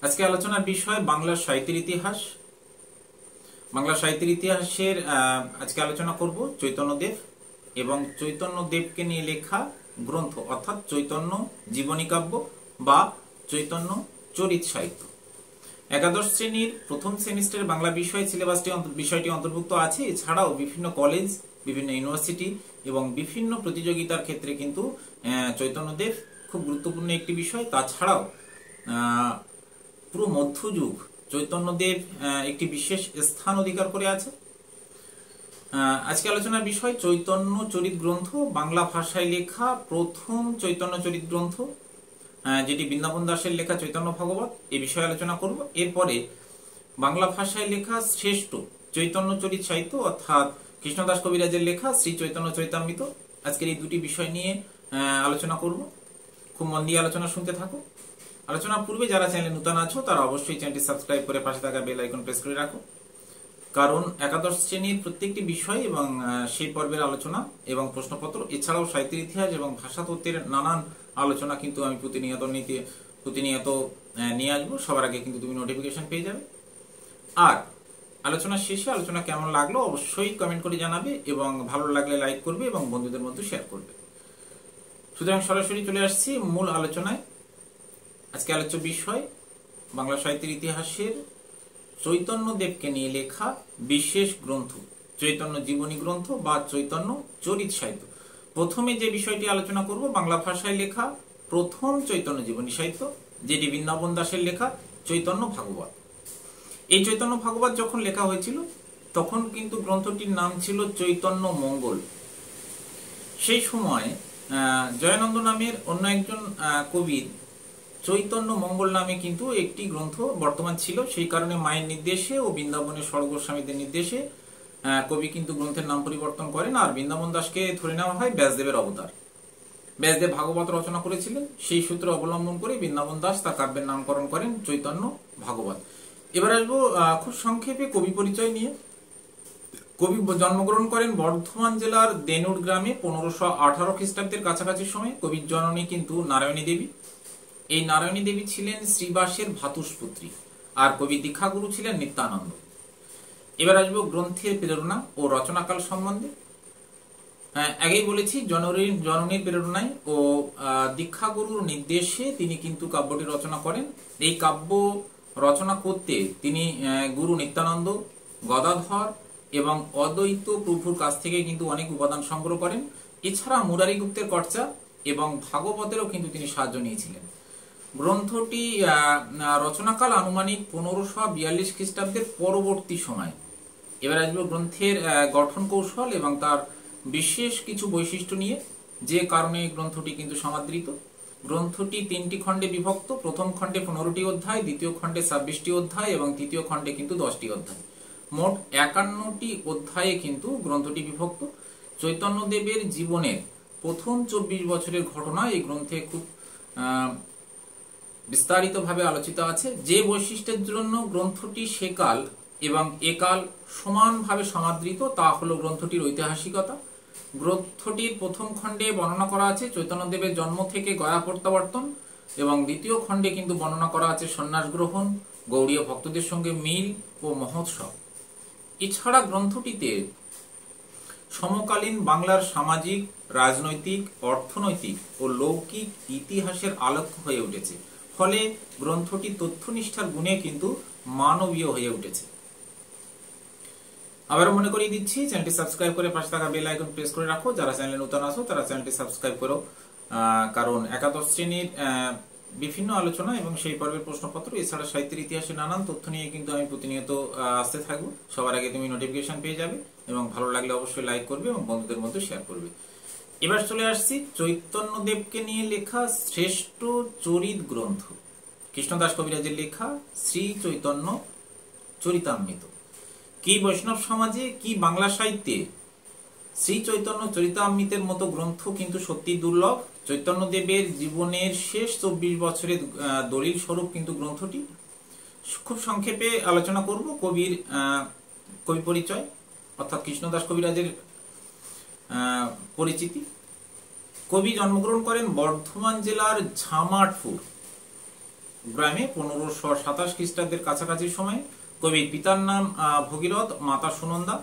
আজকে আলোচনার বিষয় বাংলা সাহিত্যের ইতিহাস। বাংলা সাহিত্যের ইতিহাসের আজকে আলোচনা করব চৈতন্যদেব এবং চৈতন্যদেবকে নিয়ে লেখা গ্রন্থ অর্থাৎ চৈতন্য জীবনী কাব্য বা চৈতন্য চরিত সাহিত্য। একাদশ শ্রেণীর প্রথম সেমিস্টারের বাংলা বিষয় বিষয়টি অন্তর্ভুক্ত আছে। এছাড়াও বিভিন্ন কলেজ, বিভিন্ন ইউনিভার্সিটি এবং বিভিন্ন প্রতিযোগিতার ক্ষেত্রে কিন্তু চৈতন্যদেব খুব গুরুত্বপূর্ণ একটি বিষয়। তাছাড়াও পুরো মধ্যযুগ চৈতন্যদেব একটি বিশেষ স্থান অধিকার করে আছে। আজকে আলোচনার বিষয় চৈতন্য চরিত গ্রন্থ, বাংলা ভাষায় লেখা প্রথম চৈতন্য চরিত গ্রন্থ, যেটি বৃন্দাবন দাসের লেখা চৈতন্য ভাগবত, এই বিষয়ে আলোচনা করব। এরপরে বাংলা ভাষায় লেখা শ্রেষ্ঠ চৈতন্য চরিত সাহিত্য অর্থাৎ কৃষ্ণদাস কবিরাজের লেখা শ্রী চৈতন্য চরিতামৃত। আজকের এই দুটি বিষয় নিয়ে আলোচনা করব। খুব মন দিয়ে আলোচনা শুনতে থাকো। আলোচনার পূর্বে যারা চ্যানেলে নতুন আছো তারা অবশ্যই চ্যানেলটি সাবস্ক্রাইব করে পাশে থাকা বেল আইকন প্রেস করে রাখো, কারণ একাদশ শ্রেণীর প্রত্যেকটি বিষয় এবং সেই পর্বের আলোচনা এবং প্রশ্নপত্র এছাড়াও সাহিত্যের ইতিহাস এবং ভাষা তত্ত্বের নানান আলোচনা কিন্তু আমি প্রতিনিয়ত নিয়ে আসবো। সবার আগে কিন্তু তুমি নোটিফিকেশন পেয়ে যাবে। আর আলোচনার শেষে আলোচনা কেমন লাগলো অবশ্যই কমেন্ট করে জানাবে এবং ভালো লাগলে লাইক করবে এবং বন্ধুদের মধ্যে শেয়ার করবে। সুতরাং সরাসরি চলে আসছি মূল আলোচনায়। আজকে আলোচ্য বিষয় বাংলা সাহিত্যের ইতিহাসের চৈতন্যদেবকে নিয়ে লেখা বিশেষ গ্রন্থ চৈতন্য জীবনী গ্রন্থ বা চৈতন্য চরিত সাহিত্য। প্রথমে যে বিষয়টি আলোচনা করব বাংলা ভাষায় লেখা প্রথম চৈতন্য জীবনী সাহিত্য, যেটি বৃন্দাবন দাসের লেখা চৈতন্য ভাগবত। এই চৈতন্য ভাগবত যখন লেখা হয়েছিল তখন কিন্তু গ্রন্থটির নাম ছিল চৈতন্য মঙ্গল। সেই সময় জয়ানন্দ নামের অন্য একজন কবির চৈতন্য মঙ্গল নামে কিন্তু একটি গ্রন্থ বর্তমান ছিল। সেই কারণে মায়ের নির্দেশে ও বৃন্দাবনের স্বর্গস্বামীদের নির্দেশে কবি কিন্তু গ্রন্থের নাম পরিবর্তন করেন আর বৃন্দাবন দাসকে ধরে নেওয়া হয় ব্যাসদেবের অবতার। ব্যাসদেব ভাগবত রচনা করেছিলেন, সেই সূত্র অবলম্বন করে বৃন্দাবন দাস তার কাব্যের নামকরণ করেন চৈতন্য ভাগবত। এবার আসবো খুব সংক্ষেপে কবি পরিচয় নিয়ে। কবি জন্মগ্রহণ করেন বর্ধমান জেলার দেনুর গ্রামে 1518 খ্রিস্টাব্দের কাছাকাছি সময়। কবির জননী কিন্তু নারায়ণী দেবী। এই নারায়ণী দেবী ছিলেন শ্রীবাসের ভ্রাতুষ্পুত্রী আর কবি দীক্ষাগুরু ছিলেন নিত্যানন্দ। এবার আসবো গ্রন্থের প্রেরণা ও রচনাকাল সম্বন্ধে। আগেই বলেছি জননীর প্রেরণায় ও দীক্ষাগুরুর নির্দেশে তিনি কিন্তু কাব্যটি রচনা করেন। এই কাব্য রচনা করতে তিনি গুরু নিত্যানন্দ, গদাধর এবং অদ্বৈত প্রভুর কাছ থেকে কিন্তু অনেক উপাদান সংগ্রহ করেন। এছাড়া মুরারি গুপ্তের কর্চা এবং ভাগবতেরও কিন্তু তিনি সাহায্য নিয়েছিলেন। গ্রন্থটি রচনাকাল আনুমানিক 1542 খ্রিস্টাব্দের পরবর্তী সময়। এবার আসবে গ্রন্থের গঠন কৌশল এবং তার বিশেষ কিছু বৈশিষ্ট্য নিয়ে, যে কারণে এই গ্রন্থটি কিন্তু সমাদৃত। গ্রন্থটি 3টি খণ্ডে বিভক্ত। প্রথম খণ্ডে 15টি অধ্যায়, দ্বিতীয় খণ্ডে 26টি অধ্যায় এবং তৃতীয় খণ্ডে কিন্তু 10টি অধ্যায়। মোট 51টি অধ্যায়ে কিন্তু গ্রন্থটি বিভক্ত। চৈতন্যদেবের জীবনের প্রথম 24 বছরের ঘটনা এই গ্রন্থে খুব বিস্তারিতভাবে আলোচিত আছে। যে বৈশিষ্ট্যের জন্য গ্রন্থটি সেকাল এবং একাল সমানভাবে সমাদৃত তা হলো গ্রন্থটির ঐতিহাসিকতা। গ্রন্থটির প্রথম খণ্ডে বর্ণনা করা আছে চৈতন্যদেবের জন্ম থেকে গয়া প্রত্যাবর্তন এবং দ্বিতীয় খণ্ডে কিন্তু বর্ণনা করা আছে সন্ন্যাস গ্রহণ, গৌড়ীয় ভক্তদের সঙ্গে মিল ও মহোৎসব। এছাড়া গ্রন্থটিতে সমকালীন বাংলার সামাজিক, রাজনৈতিক, অর্থনৈতিক ও লৌকিক ইতিহাসের আলোক্য হয়ে উঠেছে। ফলে গ্রন্থটি তথ্যনিষ্ঠার গুণে কিন্তু মানবীয় হয়ে উঠেছে। আবারও মনে করিয়ে দিচ্ছি, চ্যানেলটি সাবস্ক্রাইব করে পাশে থাকা বেল আইকন প্রেস করে রাখো। যারা চ্যানেলে নতুন আসো তারা চ্যানেলটি সাবস্ক্রাইব করো, কারণ একাদশ শ্রেণীর বিভিন্ন আলোচনা এবং সেই পর্বের প্রশ্নপত্র এছাড়া সাহিত্যের ইতিহাসে নানান তথ্য নিয়ে কিন্তু আমি প্রতিনিয়ত আসতে থাকবো। সবার আগে তুমি নোটিফিকেশন পেয়ে যাবে এবং ভালো লাগলে অবশ্যই লাইক করবে এবং বন্ধুদের মধ্যে শেয়ার করবে। এবার চলে আসছি চৈতন্যদেবকে নিয়ে লেখা শ্রেষ্ঠ চরিত গ্রন্থ কৃষ্ণদাস কবিরাজের লেখা শ্রী চৈতন্য চরিতামৃত। কি বৈষ্ণব সমাজে কি বাংলা সাহিত্যে শ্রী চৈতন্য চরিতামৃতের মতো গ্রন্থ কিন্তু সত্যি দুর্লভ। চৈতন্যদেবের জীবনের শেষ 24 বছরের দলিল স্বরূপ কিন্তু গ্রন্থটি। খুব সংক্ষেপে আলোচনা করব কবি পরিচয় অর্থাৎ কৃষ্ণদাস কবিরাজের পরিচিতি। কবি জন্মগ্রহণ করেন বর্ধমান জেলার ঝামাটপুর গ্রামে 1527 খ্রিস্টাব্দের কাছাকাছি সময়ে। কবির পিতার নাম ভগীরথ, মাতা সুনন্দা।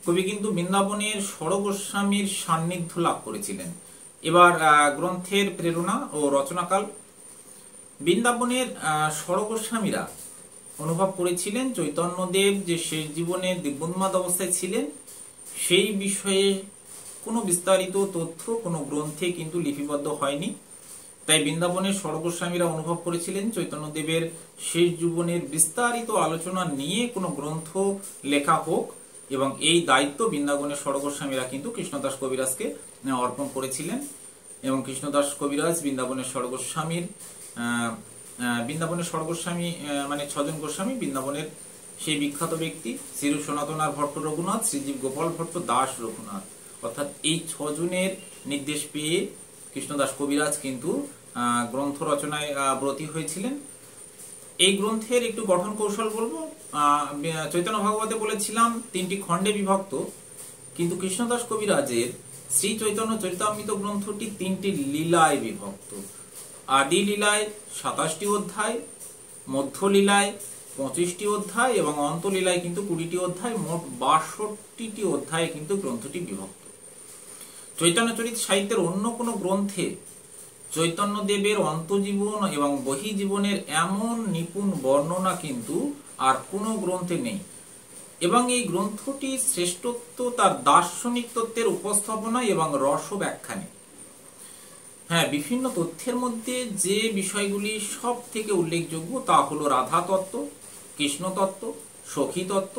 কবি কিন্তু বৃন্দাবনের ষড়গোস্বামীর সান্নিধ্য লাভ করেছিলেন। এবার গ্রন্থের প্রেরণা ও রচনাকাল। বৃন্দাবনের ষড়গোস্বামীরা অনুভব করেছিলেন চৈতন্যদেব যে শেষ জীবনে দিব্যোন্মাদ অবস্থায় ছিলেন, সেই বিষয়ে কোনো বিস্তারিত তথ্য কোনো গ্রন্থে কিন্তু লিপিবদ্ধ হয়নি। তাই বৃন্দাবনের ষড়গোস্বামীরা অনুভব করেছিলেন চৈতন্যদেবের শেষ জীবনের বিস্তারিত আলোচনা নিয়ে কোনো গ্রন্থ লেখা হোক, এবং এই দায়িত্ব বৃন্দাবনের ষড়গোস্বামীরা কিন্তু কৃষ্ণদাস কবিরাজকে অর্পণ করেছিলেন। এবং কৃষ্ণদাস কবিরাজ বৃন্দাবনের ষড়গোস্বামী মানে 6 জন গোস্বামী, বৃন্দাবনের সেই বিখ্যাত ব্যক্তি শ্রী সনাতনার ভট্ট রঘুনাথ, শ্রীজীব গোপাল ভট্ট, দাস রঘুনাথ, অর্থাৎ এই 6 জনের নির্দেশ পেয়ে কৃষ্ণদাস কবিরাজ কিন্তু গ্রন্থ রচনায় ব্রতী হয়েছিলেন। এই গ্রন্থের একটু গঠন কৌশল বলবো। চৈতন্য ভাগবতে বলেছিলাম 3টি খণ্ডে বিভক্ত, কিন্তু কৃষ্ণদাস কবিরাজের শ্রী চৈতন্য চরিতামৃত গ্রন্থটি 3টি লীলায় বিভক্ত। আদি লীলায় 27টি অধ্যায়, মধ্য লীলায় 25টি অধ্যায় এবং অন্তলীলায় কিন্তু 20টি অধ্যায়, মোট 62টি অধ্যায়ে কিন্তু গ্রন্থটি বিভক্ত। চৈতন্য চরিত সাহিত্যের অন্য কোনো গ্রন্থে চৈতন্যদেবের অন্তজীবন এবং বহিজীবনের এমন নিপুণ বর্ণনা কিন্তু আর কোনো গ্রন্থে নেই। এবং এই গ্রন্থটির শ্রেষ্ঠত্ব তার দার্শনিক তত্ত্বের উপস্থাপনা এবং রস ব্যাখ্যা নেই। হ্যাঁ, বিভিন্ন তথ্যের মধ্যে যে বিষয়গুলি সব থেকে উল্লেখযোগ্য তা হলো রাধা তত্ত্ব, কৃষ্ণ তত্ত্ব, সখী তত্ত্ব,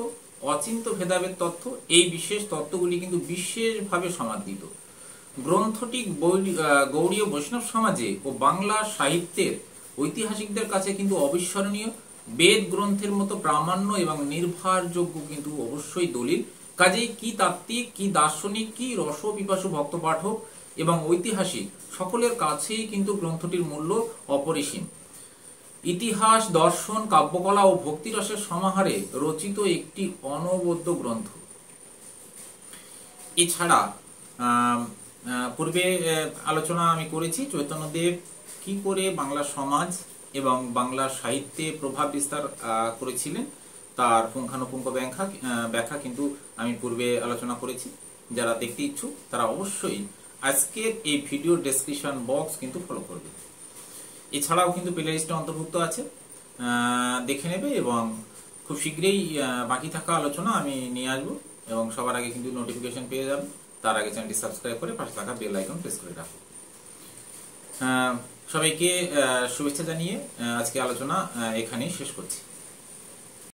অচিন্ত ভেদাভেদ তত্ত্ব। এই বিশেষ তত্ত্বগুলি কিন্তু বিশেষভাবে সমাদৃত। গ্রন্থটি গৌড়ীয় বৈষ্ণব সমাজে ও বাংলা সাহিত্যের ঐতিহাসিকদের কাছে কিন্তু অবিস্মরণীয়। বেদ গ্রন্থের মতো প্রামাণ্য এবং নির্ভরযোগ্য কিন্তু অবশ্যই দলিল। কাজেই কি তাত্ত্বিক, কি দার্শনিক, কি রস পিপাসু ভক্ত পাঠক এবং ঐতিহাসিক সকলের কাছেই কিন্তু গ্রন্থটির মূল্য অপরিসীম। ইতিহাস, দর্শন, কাব্যকলা ও ভক্তিরসের সমাহারে রচিত একটি অনবদ্য গ্রন্থ। এছাড়া পূর্বে আলোচনা আমি করেছি চৈতন্যদেব কি করে বাংলা সমাজ এবং বাংলা সাহিত্যে প্রভাব বিস্তার করেছিলেন, তার পুঙ্খানুপুঙ্খ ব্যাখ্যা কিন্তু আমি পূর্বে আলোচনা করেছি। যারা দেখতে ইচ্ছুক তারা অবশ্যই আজকের এই ভিডিও ডেসক্রিপশন বক্স কিন্তু ফলো করবে। এছাড়াও কিন্তু প্লে লিস্টে অন্তর্ভুক্ত আছে, দেখে নেবে এবং খুব শীঘ্রই বাকি থাকা আলোচনা আমি নিয়ে আসবো এবং সবার আগে কিন্তু নোটিফিকেশন পেয়ে যাবে। তার আগে চ্যানেলটি সাবস্ক্রাইব করে পাশে থাকা বেল আইকন প্রেস করে রাখো। সবাইকে শুভেচ্ছা জানিয়ে আজকে আলোচনা এখানেই শেষ করছি।